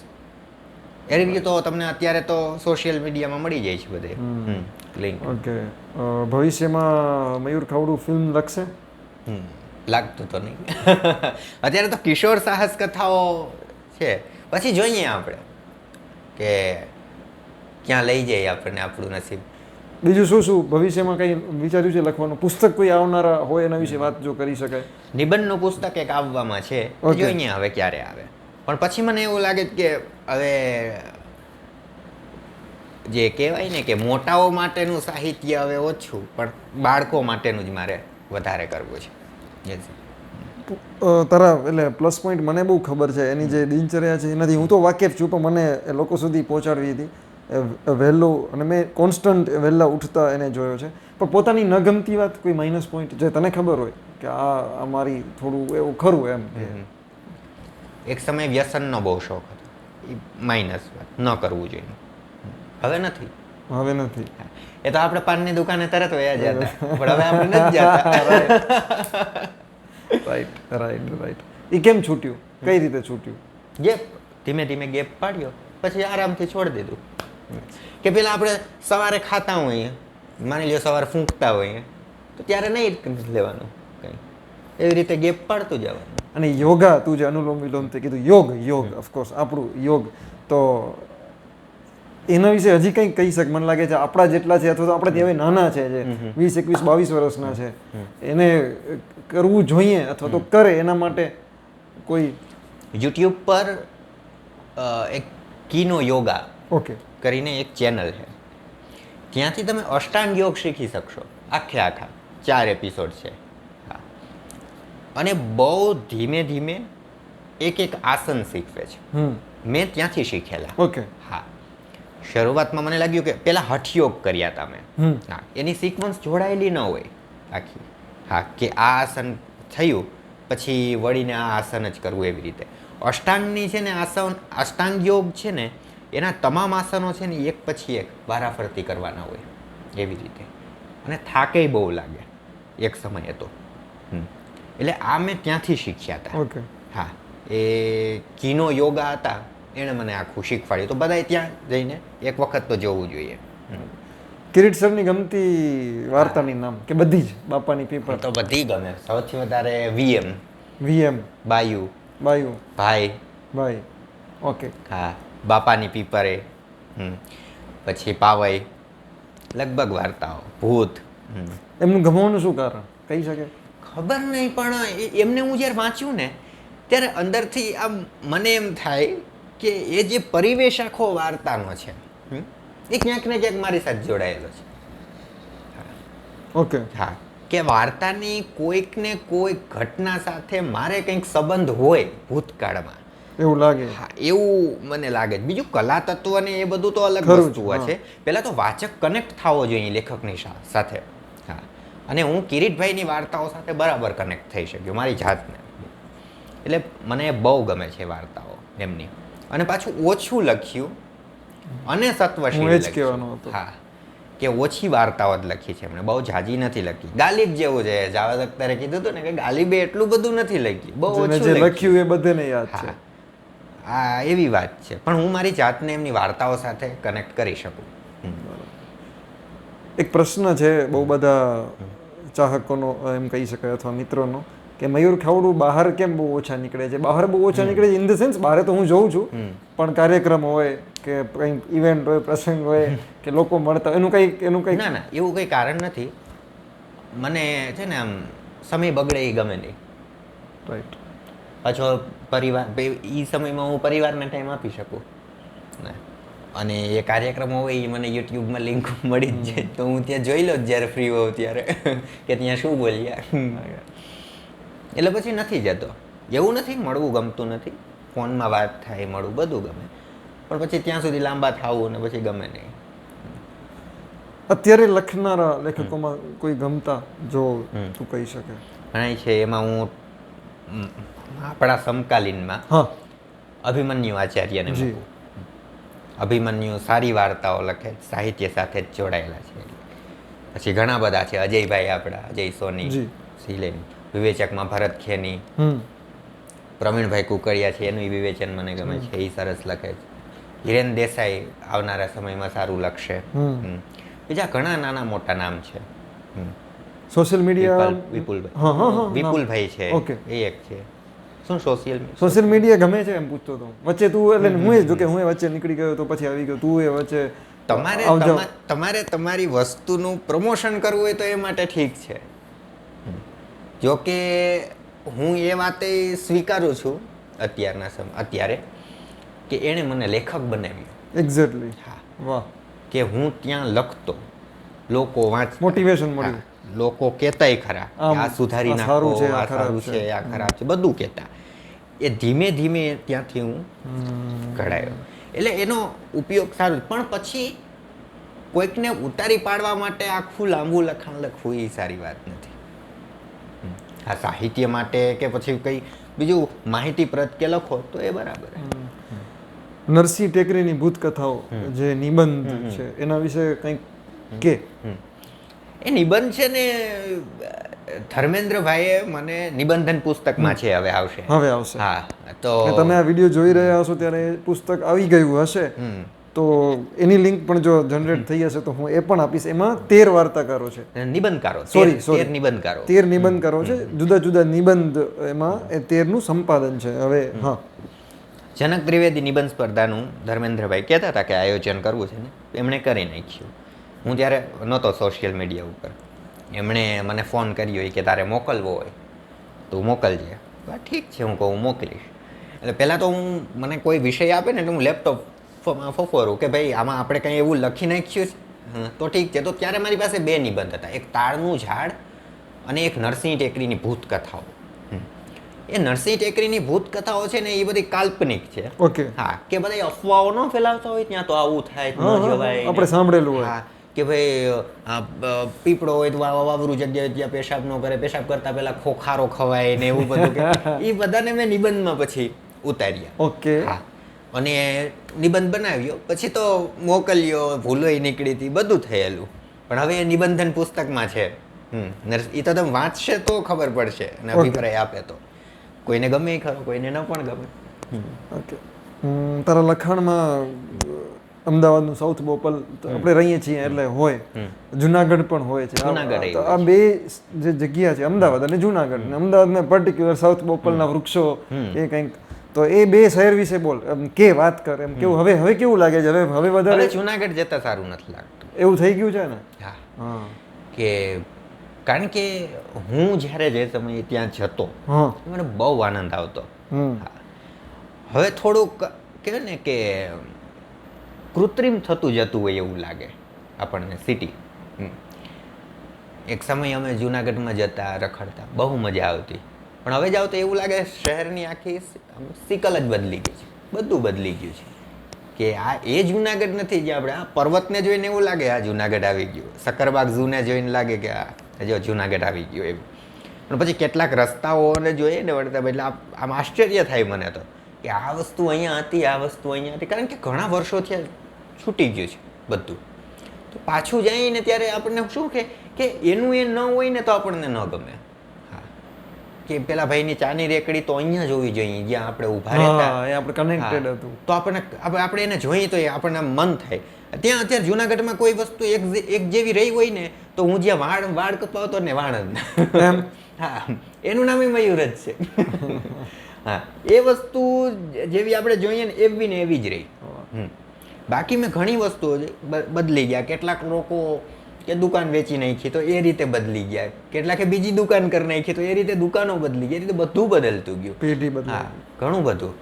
એ રીતે તો તમને અત્યારે તો સોશિયલ મીડિયામાં મળી જાય છે બધે લિંક. ઓકે. ભવિષ્યમાં મયુર ખાવડું ફિલ્મ લખશે? લાગતું તો નહીં. અત્યારે તો કિશોર સાહસ કથાઓ છે, પછી જોઈએ આપણે કે ક્યાં લઈ જાય આપણને આપણું નસીબ. બીજું શું ભવિષ્યમાં કંઈ વિચાર્યું છે લખવાનું? પુસ્તક કોઈ આવનારા હોય એના વિશે વાત જો કરી શકાય. નિબંધનું પુસ્તક એક આવવામાં છે, Okay. જોઈએ હવે ક્યારે આવે. પણ પછી મને એવું લાગે છે કે હવે જે કહેવાય ને કે મોટાઓ માટેનું સાહિત્ય હવે ઓછું, પણ બાળકો માટેનું જ મારે વધારે કરવું છે. Yes. તારા એટલે પ્લસ પોઈન્ટ મને બહુ ખબર છે, એની જે દિનચર્યા છે એનાથી હું તો વાકેફ છું, પણ મને એ લોકો સુધી પહોંચાડવી હતી વહેલું, અને મેં કોન્સ્ટન્ટ વહેલા ઉઠતા એને જોયો છે. પણ પોતાની ન ગમતી વાત કોઈ માઇનસ પોઈન્ટ જે તને ખબર હોય કે આ મારી થોડું એવું ખરું એમ. એક સમય વ્યસનનો બહુ શોખ હતો, એ માઇનસ વાત, ન કરવું જોઈએ. હવે નથી. હવે નથી. એ તો આપણે પાનની દુકાને તરત વયા જતા, પણ હવે આપણે નથી જતા. રાઈટ. એ કેમ છૂટ્યું? કઈ રીતે છૂટ્યું? ગેપ, ધીમે ધીમે ગેપ પાડ્યો, પછી આરામથી છોડી દીધું. કે પેલા આપણે સવારે ખાતા હોઈએ, માની લો સવારે ફૂંકતા હોઈએ, તો ત્યારે નહીં લેવાનું કંઈ, એવી રીતે ગેપ પાડતું જવાનું. અને યોગા, તું જે અનુલોમ વિલોમ તે કીધું, યોગ ઓફકોર્સ આપણું યોગ, તો એના વિશે હજી કંઈક કહી શક? મને લાગે છે આપણા જેટલા છે અથવા તો આપણે હવે નાના છે, જે 20, 21, 22 વર્ષના છે, એને કરવું જોઈએ અથવા તો કરે એના માટે કોઈ યુટ્યુબ પર એક કીનો યોગા ઓકે કરીને એક ચેનલ છે, ત્યાંથી તમે અષ્ટાંગ યોગ શીખી શકશો. આખા 4 એપિસોડ છે. હા, અને બહુ ધીમે ધીમે એક આસન શીખવે છે. મેં ત્યાંથી શીખેલા. ઓકે. હા, શરૂઆતમાં મને લાગ્યું કે પેલા હઠયોગ કર્યા હતા મેં. હા, એની સિક્વન્સ જોડાયેલી ન હોય આખી. હા, કે આ આસન થયું પછી વળીને આ આસન જ કરવું, એવી રીતે. અષ્ટાંગની છે ને આસન, અષ્ટાંગ યોગ છે ને એના તમામ આસનો છે ને એક પછી એક વારાફરતી કરવાના હોય, એવી રીતે. અને થાકે બહુ લાગે એક સમયે તો. એટલે આ મેં ત્યાંથી શીખ્યા હતા. ઓકે. હા, એ કીનો યોગા હતા, એણે મને આખું શીખવાડ્યું. તો બધાએ ત્યાં જઈને એક વખત તો જવું જોઈએ. કિરીટ સરની ગમતી વાર્તાની નામ કે બધી જ? બાપાની પીપર તો બધી ગમે. સૌથી વધારે વીએમ, બાયુ, ભાઈ. ઓકે. હા, બાપાની પીપરે, પછી પાવઈ, લગભગ વાર્તાઓ, ભૂત. એમનું ગમવાનું શું કારણ કહી શકે? ખબર નહીં, પણ એમને હું જ્યારે વાંચ્યું ને ત્યારે અંદરથી આમ મને એમ થાય કે એ જે પરિવેશ આખો વાર્તાનો છે એ ક્યાંક ને ક્યાંક મારી સાથે જોડાયેલો છે. ઓકે. હા, કે વાર્તાની કોઈક ને કોઈક ઘટના સાથે મારે કંઈક સંબંધ હોય ભૂતકાળમાં, એવું લાગે. હા, એવું મને લાગે. બીજું કલા તત્વ ને એ બધું તો અલગ વસ્તુઓ છે. પહેલા તો વાચક કનેક્ટ થવો જોઈએ લેખકની સાથે. હા, અને હું કિરીટભાઈની વાર્તાઓ સાથે બરાબર કનેક્ટ થઈ શક્યો મારી જાતને. એટલે મને બહુ ગમે છે વાર્તાઓ એમની. અને પાછું ઓછું લખ્યું અને સત્વશીલ લખ્યું. હા, કે ઓછી વાર્તાઓ જ લખી છે એમણે, બહુ ઝાજી નથી લખી. ગાલિબ જેવું છે, જાવેદ અખ્તરે કીધું હતું ને કે ગાલિબે એટલું બધું નથી લખ્યું, બહુ ઓછું લખ્યું એ બધાને યાદ છે. હા, એવી વાત છે. પણ હું મારી જાતને એમની વાર્તાઓ સાથે કનેક્ટ કરી શકું. એક પ્રશ્ન છે બહુ બધા ચાહકોનો એમ કહી શકાય અથવા મિત્રોનો, કે મયુર ખાવડું બહાર કેમ બહુ ઓછા નીકળે છે? બહાર બહુ ઓછા નીકળે છે ઇન ધ સેન્સ, બહાર તો હું જોઉં છું, પણ કાર્યક્રમ હોય કે કંઈક ઇવેન્ટ હોય, પ્રસંગ હોય કે લોકો મળતા, એનું કંઈક ના, એવું કંઈ કારણ નથી. મને છે ને આમ સમય બગડે એ ગમે નહીં. રાઈટ. પાછો પરિવાર એ સમયમાં હું પરિવારને ટાઈમ આપી શકું ને અને એ કાર્યક્રમો હોય એ મને યુટ્યુબમાં લિંક મળી જ જાય તો હું ત્યાં જોઈ લો જ્યારે ફ્રી હોઉં ત્યારે કે ત્યાં શું બોલ્યા એટલે પછી નથી જતો. એવું નથી મળવું ગમતું નથી, ફોનમાં વાત થાય મળવું બધું ગમે, પણ પછી ત્યાં સુધી લાંબા થાવું ને પછી ગમે નહીં. અત્યારે લખનારા લેખકોમાં કોઈ ગમતા જો તું કહી શકે? ઘણા છે એમાં હું આપણા સમકાલીનમાં હા, અભિમન્યુ આચાર્યને મૂકું. અભિમન્યુ સારી વાર્તાઓ લખે, સાહિત્ય સાથે જ જોડાયેલા છે. પછી ઘણા બધા છે, અજયભાઈ આપણા, અજય સોની, સિલેન, વિવેચકમાં ભરત ખેની, પ્રવીણભાઈ કુકડિયા છે, એનું વિવેચન મને ગમે છે, એ સરસ લખે છે. હિરેન દેસાઈ આવનારા સમયમાં સારું લખશે. બીજા ઘણા નાના મોટા નામ છે. સોશિયલ મીડિયા વિપુલભાઈ છે, એ એક છે. શું સોશિયલ મીડિયા ગમે છે એમ પૂછતો હતો વચ્ચે તું, એટલે હું એ જો કે હું વચ્ચે નીકળી ગયો તો પછી આવી ગયો તું એ વચ્ચે. તમારે તમારી વસ્તુનું પ્રમોશન કરવું હોય તો એ માટે ઠીક છે. જો કે હું એ વાતે સ્વીકારું છું અત્યારે કે એણે મને લેખક બનાવ્યો. એક્ઝેક્ટલી. હા, વાહ. કે હું ત્યાં લખતો, લોકો વાંચ, મોટિવેશન મળ્યું, લોકો કહેતાય ખરા આ સુધારી નાખો, આ સારું છે, આ ખરાબ છે, બધું કહેતા. એ ધીમે ધીમે ત્યાંથી હું ઘડાયો. એટલે એનો ઉપયોગ સારો, પણ પછી કોઈકને ઉતારી પાડવા માટે આખું લાંબુ લખાણ લખવું એ સારી વાત નથી. આ સાહિત્ય માટે કે પછી કંઈ બીજું માહિતીપ્રદ કે લખો તો એ બરાબર. નરસિંહ ટેકરીની ભૂત કથાઓ જે નિબંધ છે એના વિશે કંઈક કે? એ નિબંધ છે ને ધર્મેન્દ્રભાઈએ મને નિબંધન પુસ્તકમાં છે, હવે આવશે. હા, તો તમે આ વિડીયો જોઈ રહ્યા હશો ત્યારે પુસ્તક આવી ગયું હશે તો એની લિંક પણ જો જનરેટ થઈ હશે તો હું એ પણ આપીશ. એમાં 13 વાર્તાકારો છે, નિબંધકારો, 13 નિબંધકારો, 13 નિબંધકારો છે, જુદા જુદા નિબંધ, એમાં એ 13નું સંપાદન છે. હવે હા, જનક ત્રિવેદી નિબંધ સ્પર્ધાનું ધર્મેન્દ્રભાઈ કહેતા હતા કે આયોજન કરવું છે ને, એમણે કરી નાખ્યું. હું ત્યારે નહોતો સોશિયલ મીડિયા ઉપર, એમણે મને ફોન કર્યો કે તારે મોકલવો હોય તો મોકલજે. ઠીક છે, હું કહું મોકલીશ. એટલે પહેલાં તો મને કોઈ વિષય આપે ને એટલે હું લેપટોપ ફોફરું કે ભાઈ આમાં આપણે કંઈ એવું લખી નાખ્યું છે તો ઠીક છે. તો ત્યારે મારી પાસે 2 નિબંધ હતા, એક તાળનું ઝાડ અને એક નરસિંહ ટેકરીની ભૂત કથાઓ. એ નરસિંહ ટેકરીની ભૂત કથાઓ છે ને એ બધી કાલ્પનિક છે. ઓકે. હા, કે બધા અફવાઓ ન ફેલાવતા હોય ત્યાં તો આવું થાય ન જવાય, આપણે સાંભળેલું હોય. હા, કે ભાઈ પીપળો હોય તો વાવરું જગ્યાએ ત્યાં પેશાબ ન કરે, પેશાબ કરતા પહેલા ખોખારો ખવાય ને એવું બધું, કે એ બધાને મેં નિબંધમાં પછી ઉતાર્યા. ઓકે. હા, અને નિબંધ બનાવ્યો, પછી તો મોકલ્યો, ભૂલોય નીકળી હતી, બધું થયેલું. પણ હવે એ નિબંધન પુસ્તકમાં છે. એ તો તમે વાંચશે તો ખબર પડશે અને અભિપ્રાય આપે તો. કોઈને ગમે ખરો, કોઈને ન પણ ગમે. ઓકે. તારા લખાણમાં અમદાવાદનું સાઉથ બોપલ આપણે રહીએ છીએ એટલે હોય, જુનાગઢ પણ હોય છે. આ 2 જે જગ્યા છે, અમદાવાદ અને જુનાગઢ, ને અમદાવાદમાં પર્ટિક્યુલર સાઉથ બોપલના વૃક્ષો એ કંઈક, તો એ 2 શહેર વિશે બોલ, કે વાત કર એમ. કેવું હવે કેવું લાગે છે? હવે વધારે જુનાગઢ જતા સારું નથી લાગતું, એવું થઈ ગયું છે ને? હા, કે કારણ કે હું જ્યારે જે સમયે ત્યાં જતો મને બહુ આનંદ આવતો. હવે થોડુંક કહેવાય ને કે કૃત્રિમ થતું જતું હોય એવું લાગે આપણને સિટી. એક સમય અમે જુનાગઢમાં જતા, રખડતા, બહુ મજા આવતી. પણ હવે જાઓ તો એવું લાગે શહેરની આખી સિકલ જ બદલી ગઈ છે, બધું બદલી ગયું છે. કે આ એ જુનાગઢ નથી જે આપણે આ પર્વતને જોઈને એવું લાગે આ જુનાગઢ આવી ગયું, સક્કરબાગ ઝૂને જોઈને લાગે કે આ જો જુનાગઢ આવી ગયું એવું. પણ પછી કેટલાક રસ્તાઓને જોઈએ ને વળતા, એટલે આમ આશ્ચર્ય થાય મને તો કે આ વસ્તુ અહીંયા હતી, આ વસ્તુ અહીંયા હતી, કારણ કે ઘણા વર્ષોથી છૂટી ગયું છે બધું. તો પાછું જઈને ત્યારે આપણને શું કે એનું એ ન હોય ને તો આપણને ન ગમે. કે પેલા ભાઈની ચાની રેકડી તો અહીંયા જોવી જોઈએ જ્યાં આપણે ઊભા રહેતા, આપણે કનેક્ટેડ હતું, તો આપણે એને જોઈએ તો આપણને મન થાય. ત્યાં અત્યારે જુનાગઢમાં કોઈ વસ્તુ એક જેવી રહી હોય ને તો હું જ્યાં વાળ કપાવતો ને વાળ જ હા, એનું નામ મયુર જ છે. હા, એ વસ્તુ જેવી આપણે જોઈએ ને એવી જ રહી. બાકી મેં ઘણી વસ્તુઓ બદલી ગયા. કેટલાક લોકો કે દુકાન વેચી નાખી તો એ રીતે બદલી ગયા, કેટલાકે બીજી દુકાન કરી નાખી તો એ રીતે દુકાનો બદલી ગઈ, એ રીતે બધું બદલતું ગયું, પેઢી બદલાઈ હા ઘણું બધું.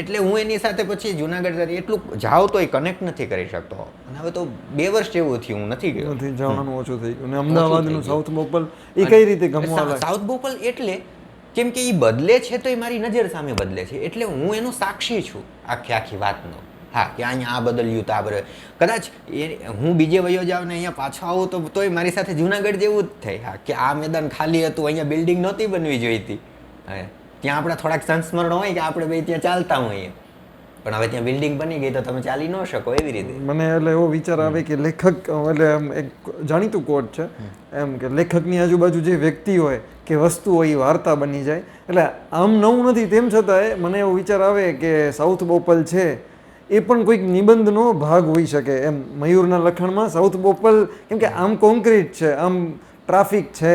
એટલે હું એની સાથે પછી જુનાગઢ એટલું જાઉં તો એ કનેક્ટ નથી કરી શકતો, અને હવે તો 2 વર્ષ જેવું થયું હું નથી ગયો. નથી જવાનું ઓછું થઈ ગયું. અને અમદાવાદનું સાઉથ બોપલ એ કઈ રીતે ગમવા લાગે? સાઉથ બોપલ એટલે કેમ કે એ બદલે છે તો એ મારી નજર સામે બદલે છે, એટલે હું એનો સાક્ષી છું આખી વાતનો. હા કે અહીંયા આ બદલ્યું તો આ બદલ, કદાચ હું બીજે વયો જાઉં ને અહીંયા પાછો આવું તો તોય મારી સાથે જુનાગઢ જેવું જ થાય. હા કે આ મેદાન ખાલી હતું, અહીંયા બિલ્ડિંગ નહોતી બનવી જોઈતી, હા ત્યાં આપણા થોડાક સંસ્મરણ હોય કે આપણે બે ત્યાં ચાલતા હોઈએ, પણ હવે ત્યાં બિલ્ડિંગ બની ગઈ તો તમે ચાલી ન શકો એવી રીતે. મને એટલે એવો વિચાર આવે કે લેખક એટલે એમ એક જાણીતું કોટ છે એમ કે લેખકની આજુબાજુ જે વ્યક્તિ હોય કે વસ્તુ હોય એ વાર્તા બની જાય. એટલે આમ નવું નથી, તેમ છતાંય મને એવો વિચાર આવે કે સાઉથ બોપલ છે એ પણ કોઈક નિબંધનો ભાગ હોઈ શકે એમ. મયુરના લખાણમાં સાઉથ બોપલ, કેમ કે આમ કોન્ક્રીટ છે, આમ ટ્રાફિક છે,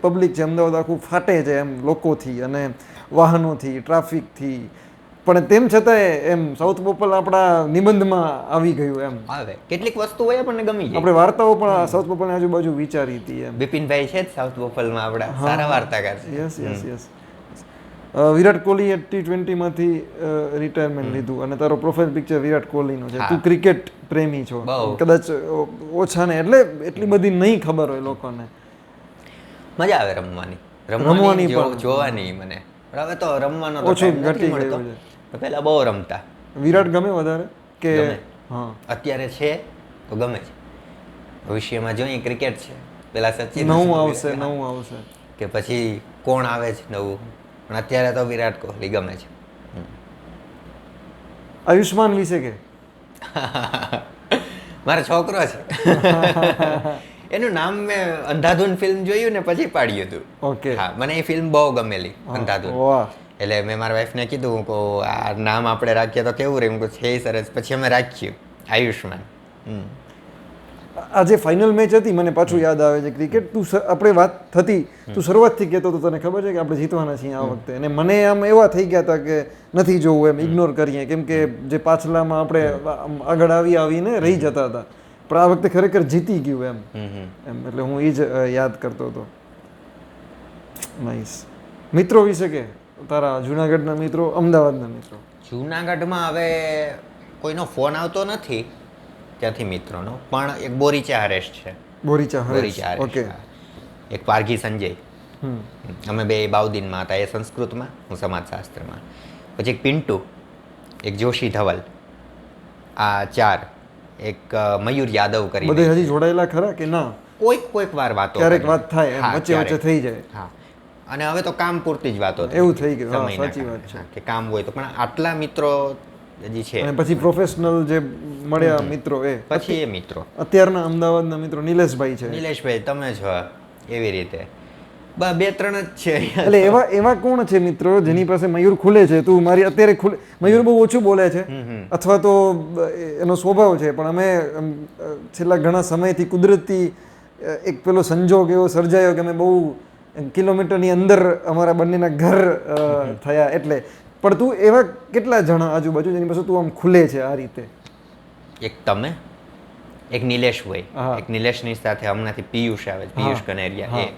પબ્લિક છે, અમદાવાદ આખું ફાટે છે એમ લોકોથી અને વાહનોથી, ટ્રાફિકથી, પણ તેમ છતાંય એમ સાઉથ બોપલ આપણા નિબંધમાં આવી ગયું એમ. આવે કેટલીક વસ્તુ હોય આપણને ગમી જાય. આપણે વાર્તાઓ પણ સાઉથ બોપલની આજુબાજુ વિચારી હતી એમ. બિપિનભાઈ છે જ સાઉથ બોપલમાં આપણા સારા વાર્તાકાર છે. યસ. વિરાટ કોહલીએ T20 માંથી રિટાયરમેન્ટ લીધું અને તારો પ્રોફાઇલ પિક્ચર વિરાટ કોહલીનો છે. તું ક્રિકેટ પ્રેમી છો, કદાચ ઓછા ને એટલે એટલી બધી નહીં ખબર હોય લોકોને. મજા આવે રમવાની જોવાની મને. હવે તો રમવાનો ઓછું ઘટી ગયું છે. પહેલા બહુ રમતા. વિરાટ ગમે વધારે કે? હા અત્યારે છે તો ગમે છે, ભવિષ્યમાં જોઈએ ક્રિકેટ છે, પેલા સચિન નવું આવશે કે પછી કોણ આવે છે નવું, પણ અત્યારે તો વિરાટ કોહલી ગમે છે. આયુષ્માન વિશે કે? મારો છોકરો છે. એનું નામ મેં અંધાધૂન ફિલ્મ જોયું ને પછી પાડ્યું હતું. ઓકે. હા મને એ ફિલ્મ બહુ ગમેલી અંધાધૂન. એટલે મેં મારા વાઈફને કીધું કે આ નામ આપણે રાખીએ તો કેવું રહે, હું છે સરસ, પછી અમે રાખ્યું આયુષ્માન. આજે ફાઇનલ મેચ હતી, મને પાછું યાદ આવે છે ક્રિકેટ. તું આપણે વાત થતી, તું શરૂઆતથી કહેતો હતો તને ખબર છે કે આપણે જીતવાના છીએ આ વખતે, અને મને આમ એવા થઈ ગયા હતા કે નથી જોવું એમ, ઇગ્નોર કરીએ, કેમ કે જે પાછલામાં આપણે આગળ આવીને રહી જતા હતા, પણ આ વખતે ખરેખર જીતી ગયું એમ. એટલે હું એ જ યાદ કરતો હતો. નાઈસ. મિત્રો વિશે કે તારા જુનાગઢના મિત્રો, અમદાવાદના મિત્રો? જુનાગઢમાં હવે કોઈનો ફોન આવતો નથી ત્યાંથી મિત્રોનો, પણ એક બોરીચા હરેશ છે. બોરીચા હરેશ, ઓકે. એક પારઘી સંજય, અમે બે બાઉદીનમાં હતા, એ સંસ્કૃતમાં, હું સમાજશાસ્ત્રમાં. પછી એક પિન્ટુ, એક જોશી ધવલ, આ 4. એક મયુર યાદવ કરી. બધે હજી જોડાયેલા ખરા કે ના? કોઈક વાર વાતો, ક્યારેક વાત થાય, વચ્ચે થઈ જાય. હા, અને હવે તો કામ પૂરતી જ વાતો એવું થઈ ગયું. સાચી વાત છે કે કામ હોય તો, પણ આટલા મિત્રો હજી છે. અને પછી પ્રોફેશનલ જે મળ્યા મિત્રો, એ પછી એ મિત્રો અત્યારના અમદાવાદના મિત્રો નિલેશભાઈ છે. નિલેશભાઈ તમે છો, એવી રીતે 2-3 જ છે. એટલે એવા કોણ છે મિત્રો જેની પાસે મયુર ખુલે છે? તું મારી અત્યારે ખુલે, મયુર બહુ ઓછું બોલે છે અથવા તો એનો સ્વભાવ છે, પણ અમે છેલ્લા ઘણા સમયથી કુદરતી એક પેલો સંજોગ એવો સર્જાયો કે અમે બહુ કિલોમીટરની અંદર અમારા બંનેના ઘર થયા. એટલે પણ તું એવા કેટલા જણા આજુબાજુ જેની પાસે તું આમ ખુલે છે આ રીતે? એક તમે, એક નિલેશભાઈ, એક નિલેશની સાથે હમણાંથી પિયુષ આવે, પિયુષ કનેરિયા, એ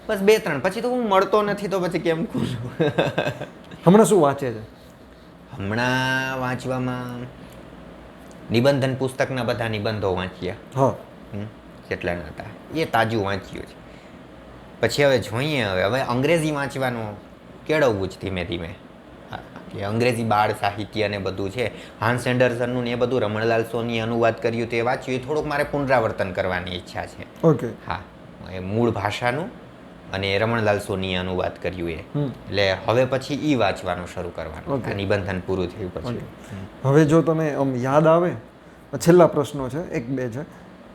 બસ 2-3. પછી તો હું મળતો નથી તો પછી કેમ ખુલું. હમણાં શું વાંચે છે? હમણાં વાંચવામાં નિબંધન પુસ્તકના બધા નિબંધો વાંચ્યા, કેટલા હતા એ તાજું વાંચ્યું છે. પછી હવે જોઈએ, હવે અંગ્રેજી વાંચવાનું કેળવવું જ ધીમે ધીમે. કે અંગ્રેજી બાળ સાહિત્ય ને બધું છે, હાન્સ એન્ડરસનનું ને એ બધું, રમણલાલ સોની અનુવાદ કર્યું તે વાંચ્યું, એ થોડુંક મારે પુનરાવર્તન કરવાની ઈચ્છા છે. ઓકે. હા, એ મૂળ ભાષાનું અને રમણલાલ સોનીએ અનુવાદ કર્યું એ, એટલે હવે પછી ઈ વાંચવાનું શરૂ કરવાનું, નિબંધન પૂરું થયું પછી. હવે જો તને આમ યાદ આવે, છેલ્લા પ્રશ્નો છે, 1-2 છે,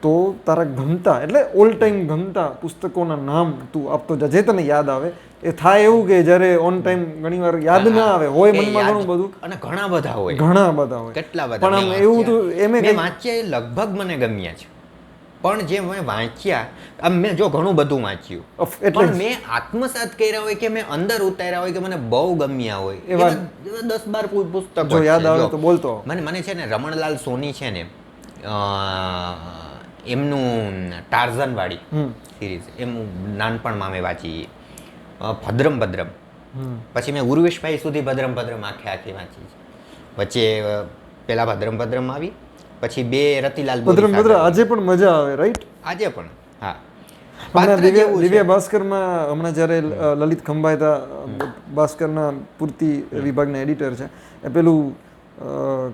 તો તારા ગમતા એટલે ઓલ ટાઈમ ગમતા પુસ્તકોના નામ તું આપતો જા, જે તને યાદ આવે. એ થાય એવું કે જ્યારે ઓન ટાઈમ ઘણીવાર યાદ ના આવે, હોય મનમાં ઘણું બધું, અને ઘણા બધા હોય, કેટલા બધા, પણ આમ એવું તો મેં વાંચ્યા એ લગભગ મને ગમ્યા છે, પણ જે મેં વાંચ્યા, આમ મેં જો ઘણું બધું વાંચ્યું, પણ મેં આત્મસાત કર્યા હોય કે મેં અંદર ઉતાર્યા હોય કે મને બહુ ગમ્યા હોય, એવા 10-12 પુસ્તકો યાદ આવે તો બોલતો. મને છે ને રમણલાલ સોની છે ને, એમનું ટાર્ઝનવાળી સિરીઝ એમનું નાનપણમાં મેં વાંચી. ભદ્રમ ભદ્રમ, પછી મેં ઉર્વેશભાઈ સુધી ભદ્રમ ભદ્રમ આખી વાંચી છે. વચ્ચે પેલા ભદ્રમ ભદ્રમ આવી, પછી 2 રતિલાલ ભદ્રમ ભદ્ર આજે પણ મજા આવે, રાઈટ? આજે પણ, હા. હમણાં દિવ્યા ભાસ્કરમાં હમણાં જ્યારે લલિત ખંભાતા ભાસ્કરના પૂર્તિ વિભાગના એડિટર છે, એ પેલું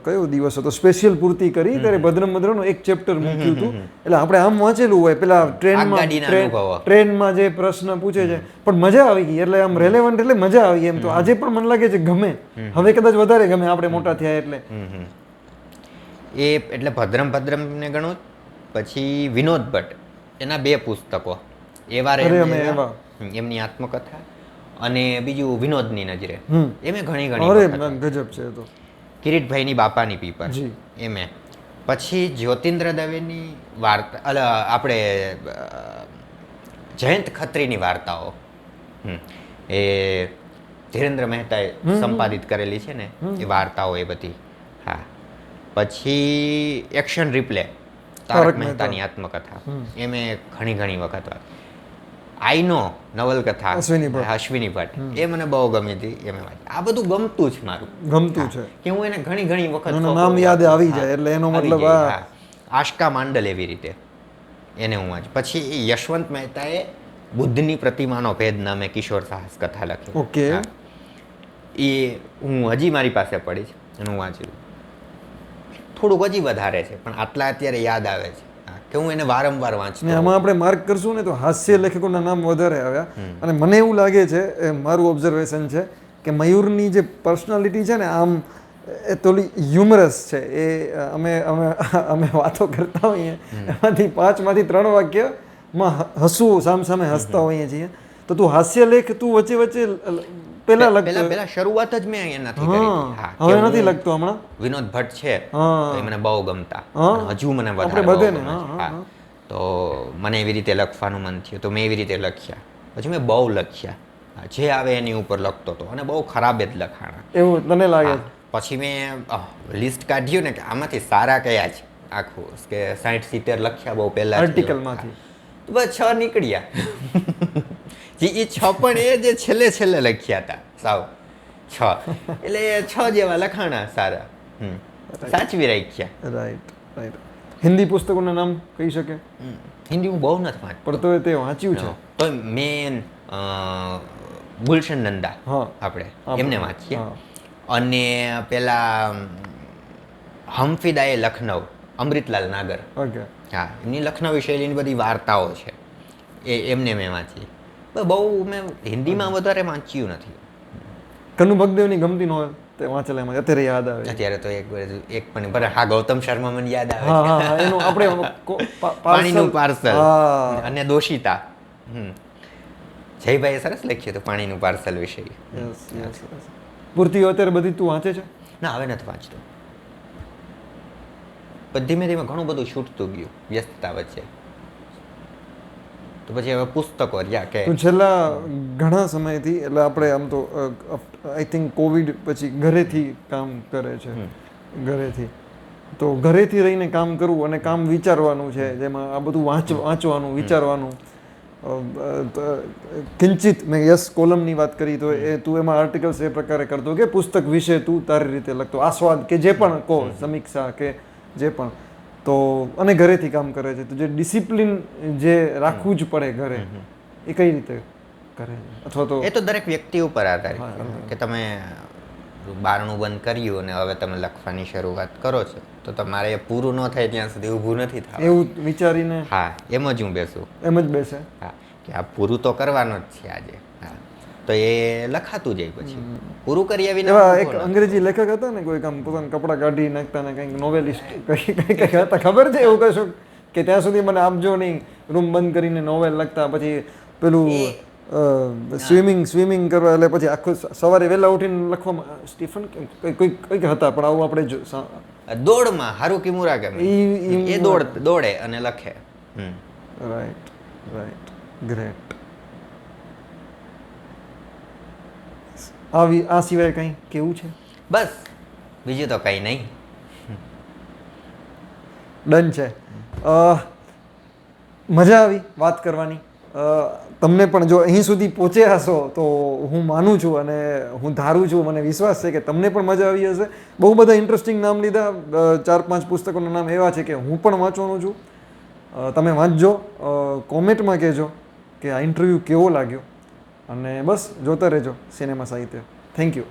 કયો દિવસ હતો સ્પેશિયલ પૂર્તિ કરી ત્યારે ભદ્રમ ભદ્રમનું એક ચેપ્ટર મૂક્યું હતું. એટલે આપણે આમ વાંચેલું હોય પેલા ટ્રેનમાં જે પ્રશ્ન પૂછે છે, પણ મજા આવી ગઈ, એટલે આમ રેલેવન્ટ, એટલે મજા આવી એમ. તો આજે પણ મને લાગે છે ગમે, હવે કદાચ વધારે ગમે આપણે મોટા થયા એટલે. એ એટલે ભદ્રમ ભદ્રમને ગણું. પછી વિનોદ ભટ્ટ, એના 2 પુસ્તકો, એમની આત્મકથા અને બીજું વિનોદની નજરે, એમે ઘણી ગજબ છે તો. કિરીટભાઈની બાપાની પીપર, એમે. પછી જ્યોતિન્દ્ર દવેની વાર્તા, આપણે જયંત ખત્રીની વાર્તાઓ, એ ધીરેન્દ્ર મહેતાએ સંપાદિત કરેલી છે ને એ વાર્તાઓ, એ બધી. હા. પછી એક્શન રિપ્લે, તારક મહેતાની આત્મકથા, એ મેં ઘણી વખત વાત. આઈનો નવલકથા અશ્વિની ભટ્ટ, એ મને બહુ ગમી હતી, એ મેં વાંચી. આ બધું ગમતું છે, મારું ગમતું છે કે હું એને ઘણી વખત નામ યાદ આવી જાય, એટલે એનો મતલબ આશકા માંડલ, એવી રીતે એને હું વાંચ. પછી યશવંત મહેતાએ બુદ્ધની પ્રતિમાનો ભેદ નામે કિશોર સાહસ કથા લખી. ઓકે. એ હું હજી મારી પાસે પડી છે, એનું વાંચ્યું. થોડુંક હજી વધારે છે, પણ આટલા અત્યારે યાદ આવે છે કે હું એને વારંવાર વાંચતો. આમાં આપણે માર્ક કરશું ને તો હાસ્ય લેખકોના નામ વધારે આવ્યા. અને મને એવું લાગે છે, મારું ઓબ્ઝર્વેશન છે, કે મયુરની જે પર્સનાલિટી છે ને, આમ એ થોડી હ્યુમરસ છે. એ અમે વાતો કરતા હોઈએ, એમાંથી 5માંથી 3 વાક્યમાં હસવું, સામે હસતા હોઈએ છીએ. તો તું હાસ્ય લેખ તું વચ્ચે પેલા શરૂઆત જ મેં એનાથી કરી. હવે નથી લખતો હમણાં. વિનોદ ભટ્ટ છે, એ મને બહુ ગમતા, હજુ મને વધારે. તો મને એવી રીતે લખવાનું મન થયું, તો મેં એવી રીતે લખ્યા. પછી મેં બહુ લખ્યા, જે આવે એની ઉપર લખતો હતો, અને બહુ ખરાબ જ લખાણા, એવું તને લાગે? પછી મેં લિસ્ટ કાઢ્યું ને કે આમાંથી સારા કયા છે, આખું કે 60-70 લખ્યા બહુ પહેલા આર્ટિકલમાંથી, તો બસ 6 નીકળ્યા. એ 6 પણ એ જે છેલ્લે લખ્યા હતા, સાવ 6, એટલે 6 જેવા લખાણા સારા, સાચવી રાખ્યા. રાઈટ. હિન્દી પુસ્તકોના નામ કહી શકે? હિન્દી હું બહુ નથી વાંચતો, પણ તો તે વાંચ્યું છે. તો મેન ગુલશન નંદા, આપણે એમને વાંચીએ. અને પેલા હમફિદાએ લખનઉ, અમૃતલાલ નાગર, હા, એમની લખનવી શૈલીની બધી વાર્તાઓ છે, એમને મેં વાંચી. બહુ મેં હિન્દીમાં વધારે વાંચ્યું નથી. કનુ ભગદેવની ગમતી નોવેલ તે વાંચેલા, એમાં અત્યારે યાદ આવે. અત્યારે તો એક પણ પર, હા, ગૌતમ શર્મા મને યાદ આવે. એનું આપણે પાણીનું પાર્સલ અને દોષિતા, જયભાઈએ સરસ લખ્યું હતું પાણીનું પાર્સલ વિશે. પૂર્તિઓ અત્યારે બધી તું વાંચે છે? ના, હવે નથી વાંચતો. પણ ધીમે ધીમે ઘણું બધું છૂટતું ગયું વ્યસ્તતા વચ્ચે. તો પછી હવે પુસ્તકો રહ્યા કે છેલ્લા ઘણા સમયથી, એટલે આપણે આમ તો આઈ થિંક કોવિડ પછી ઘરેથી કામ કરે છે, ઘરેથી. તો ઘરેથી રહીને કામ કરવું અને કામ વિચારવાનું છે, જેમાં આ બધું વાંચવાનું, વિચારવાનું. કિંચિત મેં યસ કોલમની વાત કરી, તો એ તું એમાં આર્ટિકલ્સ એ પ્રકારે કરતો કે પુસ્તક વિશે તું તારી રીતે લખતો, આસ્વાદ કે જે પણ કહો, સમીક્ષા કે જે પણ. તો અને ઘરેથી કામ કરે છે, તો જે ડિસિપ્લિન જે રાખવું જ પડે ઘરે, એ કઈ રીતે કરે? અથવા તો એ તો દરેક વ્યક્તિ ઉપર આધારિત કે તમે બારણું બંધ કર્યું અને હવે તમે લખવાની શરૂઆત કરો છો, તો તમારે પૂરું ન થાય ત્યાં સુધી ઊભું નથી થતું, એવું વિચારીને. હા, એમ જ હું બેસું, એમ જ બેસે. હા, કે આ પૂરું તો કરવાનું જ છે આજે. હા, તો એ લખાતું જાય. પછી પૂરું કરી આવીને એક અંગ્રેજી લેખક હતા ને, કોઈ કામ પોતાના કપડા કાઢી નાખતા ને, કંઈક નોવેલિસ્ટ કંઈક હતા, ખબર છે એવું કશું? કે ત્યાં સુધી મને આપજો નહીં, રૂમ બંધ કરીને નોવેલ લખતા. પછી પેલું સ્વિમિંગ કરવા, એટલે પછી આખું સવારે વહેલા ઉઠીને લખવામાં. સ્ટીફન કંઈક હતા, પણ આવું આપણે દોડમાં હારુકી મુરાકામી, એ દોડે અને લખે. Right, great. આ સિવાય કંઈ કેવું છે? બસ, બીજું તો કંઈ નહીં. ડન છે. મજા આવી વાત કરવાની. તમને પણ જો અહીં સુધી પહોંચ્યા હશો તો હું માનું છું અને હું ધારું છું, મને વિશ્વાસ છે કે તમને પણ મજા આવી હશે. બહુ બધા ઇન્ટરેસ્ટિંગ નામ લીધા, 4-5 પુસ્તકોના નામ એવા છે કે હું પણ વાંચવાનો છું. તમે વાંચજો, કોમેન્ટમાં કહેજો કે આ ઇન્ટરવ્યૂ કેવો લાગ્યો, અને બસ જોતા રહેજો સિનેમા સાહિત્ય. Thank you.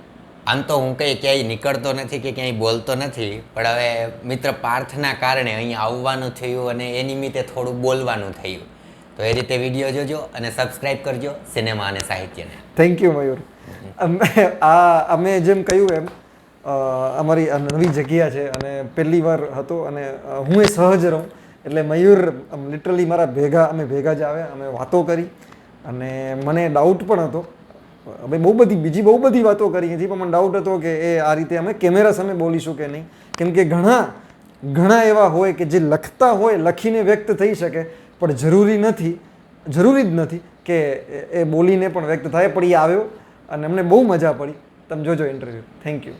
આમ તો હું કંઈ ક્યાંય નીકળતો નથી કે ક્યાંય બોલતો નથી, પણ હવે મિત્ર પાર્થના કારણે અહીંયા આવવાનું થયું અને એ નિમિત્તે થોડું બોલવાનું થયું. તો એ રીતે વિડીયો જોજો અને સબસ્ક્રાઈબ કરજો સિનેમા અને સાહિત્યને. થેન્ક યુ મયુર. અમે જેમ કહ્યું એમ અમારી આ નવી જગ્યા છે અને પહેલી વાર હતો અને હું એ સહજ રહું એટલે મયુર લિટરલી મારા ભેગા, અમે ભેગા જ આવ્યા, અમે વાતો કરી અને મને ડાઉટ પણ હતો. અમે બીજી બહુ બધી વાતો કરી હતી, પણ મને ડાઉટ હતો કે એ આ રીતે અમે કેમેરા સામે બોલીશું કે નહીં, કેમ કે ઘણા એવા હોય કે જે લખતા હોય, લખીને વ્યક્ત થઈ શકે, પણ જરૂરી જ નથી કે એ બોલીને પણ વ્યક્ત થાય. પણ એ આવ્યો અને અમને બહુ મજા પડી. તમે જોજો ઇન્ટરવ્યૂ. Thank you.